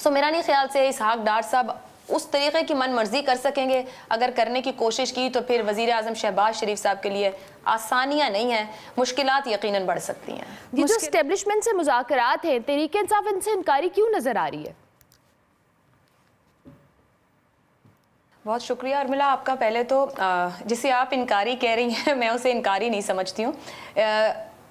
सो मेरा नहीं ख्याल से इसहाक डार साहब उस तरीके की मन मर्जी कर सकेंगे। अगर करने की कोशिश की तो फिर वज़ीर आज़म शहबाज शरीफ साहब के लिए आसानियां नहीं हैं, मुश्किलात यकीनन बढ़ सकती हैं। ये जो एस्टेब्लिशमेंट से मुज़ाकरात हैं, तहरीक इंसाफ इनसे इनकारी क्यों नज़र आ रही है? बहुत शुक्रिया उर्मिला आपका। पहले तो जिसे आप इनकारी कह रही हैं मैं उसे इनकारी नहीं समझती हूँ।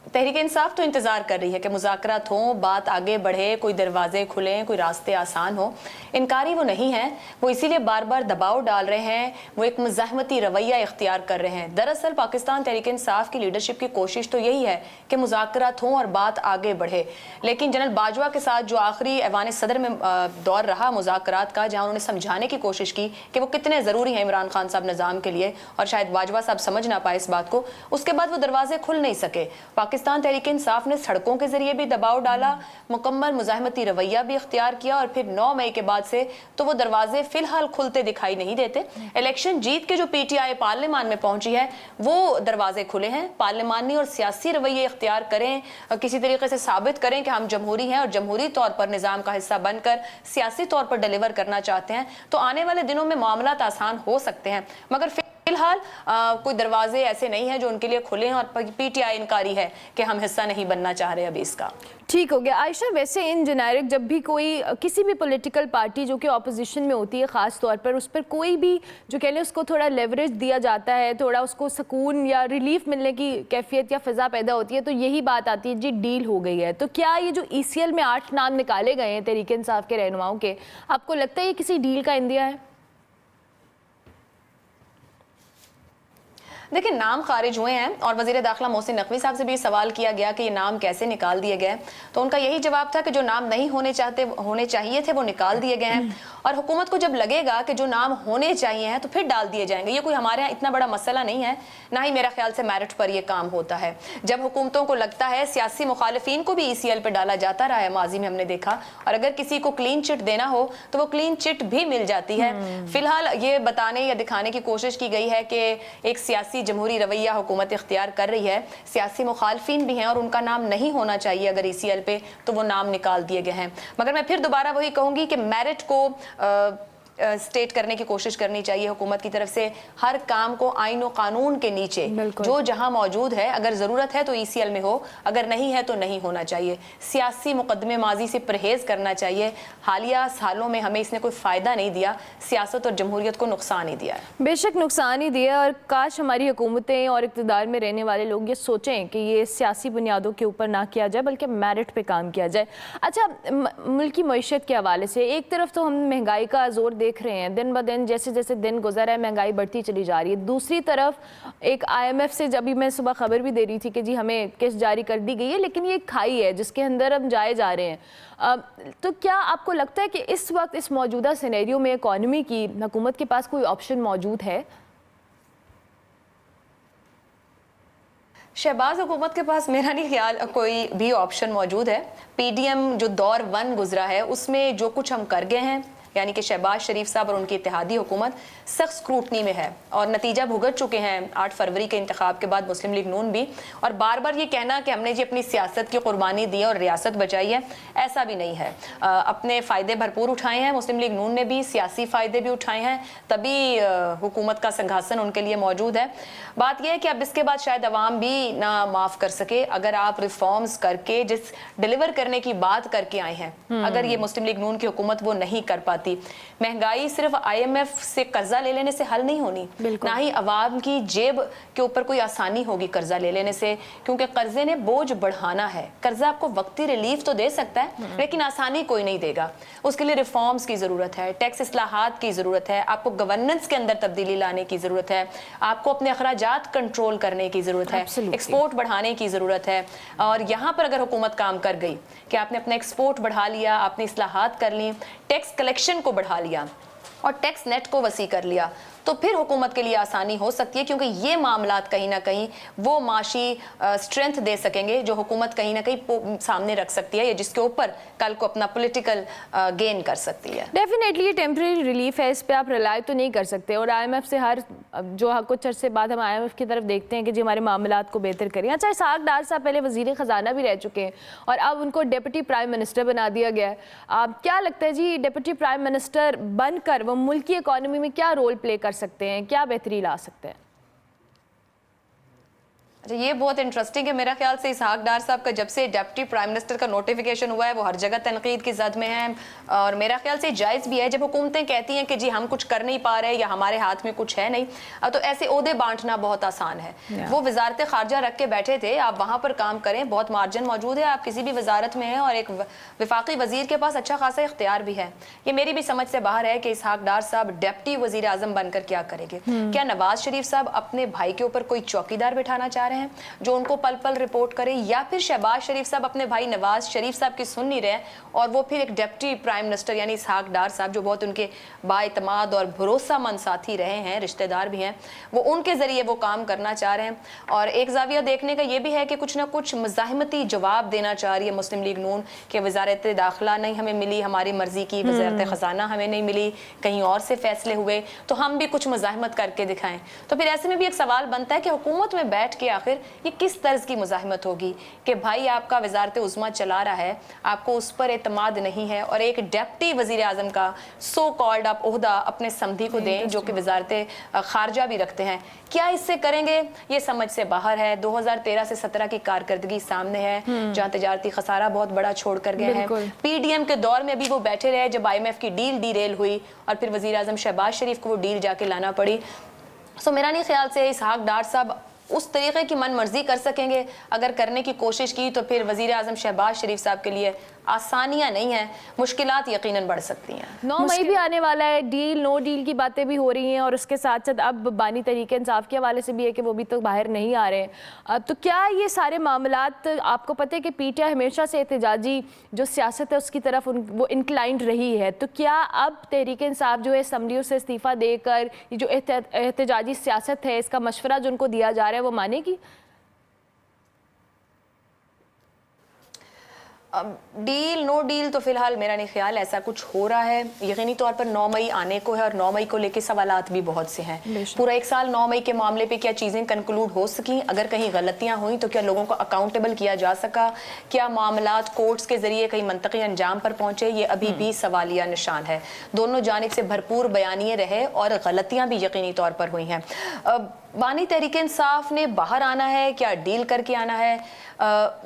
तहरीक इंसाफ तो इंतज़ार कर रही है कि मुज़ाकरात हों, बात आगे बढ़े, कोई दरवाजे खुलें, कोई रास्ते आसान हो। इनकारी वो नहीं है, वो इसीलिए बार बार दबाव डाल रहे हैं, वो एक मुज़ाहमती रवैया इख्तियार कर रहे हैं। दरअसल पाकिस्तान तहरीक इंसाफ की लीडरशिप की कोशिश तो यही है कि मुज़ाकरात हों और बात आगे बढ़े। लेकिन जनरल बाजवा के साथ जो आखिरी ऐवान सदर में दौर रहा मुज़ाकरात का, जहाँ उन्होंने समझाने की कोशिश की कि वो कितने ज़रूरी हैं इमरान खान साहब निज़ाम के लिए, और शायद बाजवा साहब समझ ना पाए इस बात को, उसके बाद वो दरवाजे खुल नहीं सके। पाकिस्तान तहरीक इंसाफ ने सड़कों के जरिए भी दबाव डाला, मुकम्मल मुज़ाहमती रवैया भी इख्तियार किया, और फिर 9 मई के बाद से तो वो दरवाजे फिलहाल खुलते दिखाई नहीं देते। इलेक्शन जीत के जो पीटीआई पार्लियामान में पहुंची है वो दरवाजे खुले हैं। पार्लिमानी और सियासी रवैये इख्तियार करें, किसी तरीके से साबित करें कि हम जमहूरी हैं और जमहूरी तौर पर निज़ाम का हिस्सा बनकर सियासी तौर पर डिलीवर करना चाहते हैं, तो आने वाले दिनों में मामलात आसान हो सकते हैं। मगर फिलहाल कोई दरवाजे ऐसे नहीं है जो उनके लिए खुले हैं, और पीटीआई इनकारी है कि हम हिस्सा नहीं बनना चाह रहे अभी इसका। ठीक हो गया। आयशा, वैसे इन जेनेरिक जब भी कोई किसी भी पॉलिटिकल पार्टी जो कि ऑपोजिशन में होती है, ख़ास तौर पर उस पर कोई भी जो कह लें उसको थोड़ा लेवरेज दिया जाता है, थोड़ा उसको सुकून या रिलीफ मिलने की कैफियत या फ़िज़ा पैदा होती है, तो यही बात आती है जी डील हो गई है। तो क्या ये जो ECL में 8 नाम निकाले गए हैं तहरीक इंसाफ के रहनुमाओं के, आपको लगता है ये किसी डील का इंदिया है? देखिए, नाम खारिज हुए हैं और वज़ीर दाखिला मोहसिन नकवी साहब से भी सवाल किया गया कि ये नाम कैसे निकाल दिए गए, तो उनका यही जवाब था कि जो नाम नहीं होने चाहिए थे वो निकाल दिए गए हैं, और हुकूमत को जब लगेगा कि जो नाम होने चाहिए हैं तो फिर डाल दिए जाएंगे। ये कोई हमारे यहाँ इतना बड़ा मसला नहीं है, ना ही मेरा ख्याल से मेरिट पर ये काम होता है। जब हुकूमतों को लगता है, सियासी मुखालिफिन को भी ECL पर डाला जाता रहा है, माजी में हमने देखा, और अगर किसी को क्लीन चिट देना हो तो वो क्लीन चिट भी मिल जाती है। फिलहाल ये बताने या दिखाने की कोशिश की गई है कि एक सियासी जमहूरी रवैया हुकूमत इख्तियार कर रही है, सियासी मुखालफिन भी हैं और उनका नाम नहीं होना चाहिए अगर ECL पे, तो वो नाम निकाल दिए गए हैं। मगर मैं फिर दोबारा वही कहूँगी कि मेरिट को स्टेट करने की कोशिश करनी चाहिए हुकूमत की तरफ से। हर काम को आईन और कानून के नीचे जो जहां मौजूद है, अगर ज़रूरत है तो ECL में हो, अगर नहीं है तो नहीं होना चाहिए। सियासी मुकदमे माजी से परहेज़ करना चाहिए। हालिया सालों में हमें इसने कोई फ़ायदा नहीं दिया, सियासत और जमहूरियत को नुकसान ही दिया है। बेशक नुकसान ही दिया, और काश हमारी हुकूमतें और इक़्तिदार में रहने वाले लोग ये सोचें कि ये सियासी बुनियादों के ऊपर ना किया जाए बल्कि मेरिट पे काम किया जाए। अच्छा, मुल्क की मईशत के हवाले से एक तरफ तो हम महंगाई का जोर देख रहे हैं, दिन ब दिन जैसे जैसे दिन गुजर रहा है महंगाई बढ़ती चली जा रही है। दूसरी तरफ एक IMF से जब भी मैं सुबह खबर भी दे रही थी कि जी हमें किस्त जारी कर दी गई है, लेकिन ये खाई है जिसके अंदर हम जाए जा रहे हैं। तो क्या आपको लगता है कि इस वक्त इस मौजूदा सिनेरियो में इकॉनमी की हुकूमत के पास कोई ऑप्शन मौजूद है? शहबाज हुकूमत के पास मेरा नहीं ख्याल कोई भी ऑप्शन मौजूद है। PDM जो दौर 1 गुजरा है उसमें जो कुछ हम कर गए हैं, यानी कि शहबाज शरीफ साहब और उनकी इत्तेहादी हुकूमत सख्त स्क्रूटनी में है और नतीजा भुगत चुके हैं 8 फरवरी के इंतखाब के बाद मुस्लिम लीग नून भी। और बार बार ये कहना कि हमने जी अपनी सियासत की कुर्बानी दी और रियासत बचाई है, ऐसा भी नहीं है। अपने फ़ायदे भरपूर उठाए हैं मुस्लिम लीग नून ने भी, सियासी फ़ायदे भी उठाए हैं, तभी हुकूमत का संघासन उनके लिए मौजूद है। बात यह है कि अब इसके बाद शायद अवाम भी ना माफ़ कर सके अगर आप रिफॉर्म्स करके जिस डिलीवर करने की बात करके आए हैं, अगर ये मुस्लिम लीग नून की हुकूमत वो नहीं कर पाती। महंगाई सिर्फ IMF से कर्जा ले लेने से हल नहीं होनी, ना ही अवाम की जेब के ऊपर कोई आसानी होगी कर्जा ले लेने से, क्योंकि कर्जे ने बोझ बढ़ाना है। कर्जा आपको वक्ती रिलीफ तो दे सकता है लेकिन आसानी कोई नहीं देगा। उसके लिए रिफॉर्म्स की जरूरत है, टैक्स इस्लाहात की जरूरत है, आपको गवर्नेंस के अंदर तब्दीली लाने की जरूरत है, आपको अपने अखराजात कंट्रोल करने की जरूरत है, एक्सपोर्ट बढ़ाने की जरूरत है। और यहाँ पर अगर हुकूमत काम कर गई कि आपने अपना एक्सपोर्ट बढ़ा लिया, आपने इस्लाहात कर ली, टैक्स कलेक्शन को बढ़ा लिया और टैक्स नेट को वसी कर लिया, तो फिर हुकूमत के लिए आसानी हो सकती है, क्योंकि ये मामलात कहीं ना कहीं वो माशी स्ट्रेंथ दे सकेंगे जो हुकूमत कहीं ना कहीं सामने रख सकती है, या जिसके ऊपर कल को अपना पॉलिटिकल गेन कर सकती है। डेफिनेटली ये टेम्प्रेरी रिलीफ है, इस पे आप रिलाई तो नहीं कर सकते, और IMF से कुछ अरसे बाद हम IMF की तरफ देखते हैं कि जी हमारे मामलात को बेहतर करें। अच्छा, इसहाक डार साहब पहले वज़ीर ख़जाना भी रह चुके हैं और अब उनको डिप्टी प्राइम मिनिस्टर बना दिया गया है। क्या लगता है जी, डिप्टी प्राइम मिनिस्टर बनकर वो मुल्क की इकॉनमी में क्या रोल प्ले कर सकते हैं, क्या बेहतरी ला सकते हैं? अच्छा, ये बहुत इंटरेस्टिंग है। मेरा ख्याल से इसहाक डार साहब का जब से डिप्टी प्राइम मिनिस्टर का नोटिफिकेशन हुआ है वो हर जगह तनकीद की जद में है, और मेरा ख्याल से जायज़ भी है। जब हुकूमतें कहती हैं कि जी हम कुछ कर नहीं पा रहे या हमारे हाथ में कुछ है नहीं, तो ऐसे ओहदे बांटना बहुत आसान है। वो वजारत खारजा रख के बैठे थे, आप वहाँ पर काम करें, बहुत मार्जिन मौजूद है, आप किसी भी वजारत में हैं और एक वफाकी वजीर के पास अच्छा खासा इख्तियार भी है। ये मेरी भी समझ से बाहर है कि इसहाक डार साहब डिप्टी वजीर आजम बनकर क्या करेंगे। क्या नवाज शरीफ साहब अपने भाई के ऊपर कोई चौकीदार बिठाना चाह रहे हैं जो उनको पल पल रिपोर्ट करे, या फिर शहबाज शरीफ साहब अपने भाई नवाज शरीफ साहब की सुन नहीं रहे और वो फिर एक डिप्टी प्राइम मिनिस्टर यानी इसहाक डार साहब जो बहुत उनके बाएतमाद और भरोसामंद साथी रहे हैं, रिश्तेदार भी हैं, वो उनके जरिए वो काम करना चाह रहे हैं। और एक जाविया देखने का ये भी है कि कुछ ना कुछ मज़ाहमती जवाब देना चाह रही है मुस्लिम लीग नून कि वजारत दाखिला नहीं हमें मिली, हमारी मर्जी की, वजारत ख़जाना हमें नहीं मिली, कहीं और से फैसले हुए, तो हम भी कुछ मज़ाहमत करके दिखाएं। तो फिर ऐसे में भी एक सवाल बनता है कि हुकूमत में बैठ के आखिर ये किस तर्ज की मुज़ाहमत होगी कि भाई आपका वजारत उज़्मा चला रहा है, आपको उस पर एतमाद नहीं है, और एक डिप्टी वज़ीर आज़म का सो कॉल्ड आप ओहदा अपने समधी को दें जो कि वजारत खारजा भी रखते हैं। क्या इससे करेंगे, ये समझ से बाहर है। 2013 से 17 की कारकर्दगी सामने है, जहाँ तजारती खसारा बहुत बड़ा छोड़ कर गए हैं। PDM के दौर में भी वो बैठे रहे जब IMF की डील डीरेल हुई और फिर वज़ीर आज़म शहबाज शरीफ को वो डील जाके लाना पड़ी। सो मेरा नहीं ख्याल से इसहाक डार साहब उस तरीके की मन मर्जी कर सकेंगे। अगर करने की कोशिश की तो फिर वज़ीर आज़म शहबाज शरीफ साहब के लिए आसानियां नहीं हैं, मुश्किलात यकीनन बढ़ सकती हैं। 9 मई भी आने वाला है, डील नो डील की बातें भी हो रही हैं, और उसके साथ साथ अब बानी तहरीक इंसाफ के हवाले से भी है कि वो भी तो बाहर नहीं आ रहे हैं। तो क्या ये सारे मामलात, आपको पता है कि PTI हमेशा से एहतजाजी जो सियासत है उसकी तरफ वो इंक्लाइंड रही है, तो क्या अब तहरीक इंसाफ जो है असम्बलियों से इस्तीफ़ा देकर ये जो एहतजाजी सियासत है इसका मशवरा जो उनको दिया जा रहा है वो मानेगी? डील नो डील तो फिलहाल मेरा नहीं ख्याल ऐसा कुछ हो रहा है। यकीनी तौर पर 9 मई आने को है और 9 मई को लेके सवालात भी बहुत से हैं। पूरा एक साल 9 मई के मामले पे क्या चीज़ें कंक्लूड हो सकी, अगर कहीं गलतियां हुई तो क्या लोगों को अकाउंटेबल किया जा सका, क्या मामलात कोर्ट्स के जरिए कहीं मंतकी अंजाम पर पहुंचे, ये अभी भी सवालिया निशान है। दोनों जानिब से भरपूर बयानिए रहे और गलतियाँ भी यकीनी तौर पर हुई हैं। बानी तहरीक इंसाफ ने बाहर आना है, क्या डील करके आना है?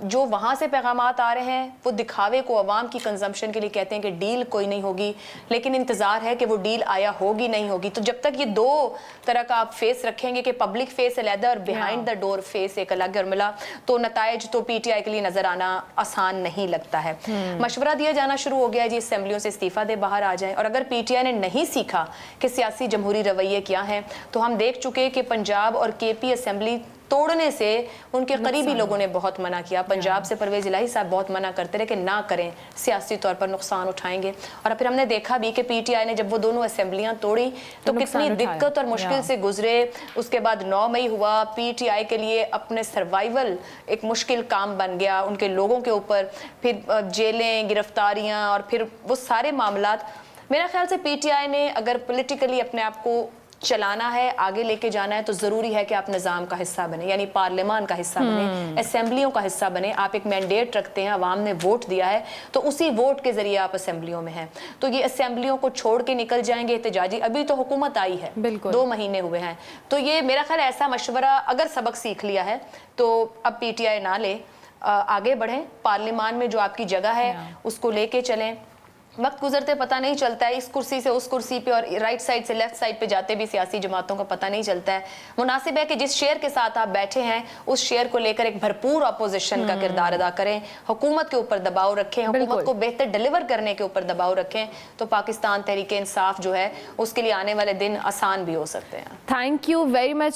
जो वहाँ से पैगामात आ रहे हैं वो दिखावे को अवाम की कंजम्पशन के लिए कहते हैं कि डील कोई नहीं होगी, लेकिन इंतज़ार है कि वो डील आया होगी नहीं होगी। तो जब तक ये दो तरह का आप फेस रखेंगे कि पब्लिक फेस अलहदा और बिहाइंड द डोर फेस एक अलग और मिला, तो नताइज तो PTI के लिए नज़र आना आसान नहीं लगता है। मशवरा दिया जाना शुरू हो गया है जी असेंबलियों से इस्तीफ़ा दे बाहर आ जाए, और अगर PTI ने नहीं सीखा कि सियासी जमहूरी रवैये क्या हैं, तो हम देख चुके कि पंजाब और KP असेंबली तोड़ने से उनके करीबी लोगों ने बहुत मना किया। पंजाब से परवेज इलाही साहब बहुत मना करते रहे कि ना करें, सियासी तौर पर नुकसान उठाएंगे, और फिर हमने देखा भी कि PTI ने जब वो दोनों असेंबलियां तोड़ी तो कितनी दिक्कत और मुश्किल से गुजरे। उसके बाद 9 मई हुआ, PTI के लिए अपने सर्वाइवल एक मुश्किल काम बन गया उनके लोगों के ऊपर, फिर जेलें, गिरफ्तारियां और फिर वो सारे मामलात। मेरा ख्याल से PTI ने अगर पॉलिटिकली अपने आप को चलाना है, आगे लेके जाना है, तो ज़रूरी है कि आप निज़ाम का हिस्सा बने, यानी पार्लियामान का हिस्सा बने, असेंबलियों का हिस्सा बने। आप एक मैंडेट रखते हैं, अवाम ने वोट दिया है, तो उसी वोट के ज़रिए आप असेंबलियों में हैं। तो ये असेंबलियों को छोड़ के निकल जाएंगे एहतजाजी, अभी तो हुकूमत आई है, 2 महीने हुए हैं, तो ये मेरा ख्याल ऐसा मशवरा अगर सबक सीख लिया है तो अब PTI ना ले, आगे बढ़ें, पार्लियामान में जो आपकी जगह है उसको लेके चलें। वक्त गुजरते पता नहीं चलता है, इस कुर्सी से उस कुर्सी पे और राइट साइड से लेफ्ट साइड पे जाते भी सियासी जमातों का पता नहीं चलता है। मुनासिब है कि जिस शेयर के साथ आप बैठे हैं उस शेयर को लेकर एक भरपूर अपोजिशन का किरदार अदा करें, हुकूमत के ऊपर दबाव रखें, हुकूमत को बेहतर डिलीवर करने के ऊपर दबाव रखें, तो पाकिस्तान तहरीक इंसाफ जो है उसके लिए आने वाले दिन आसान भी हो सकते हैं। Thank you very much.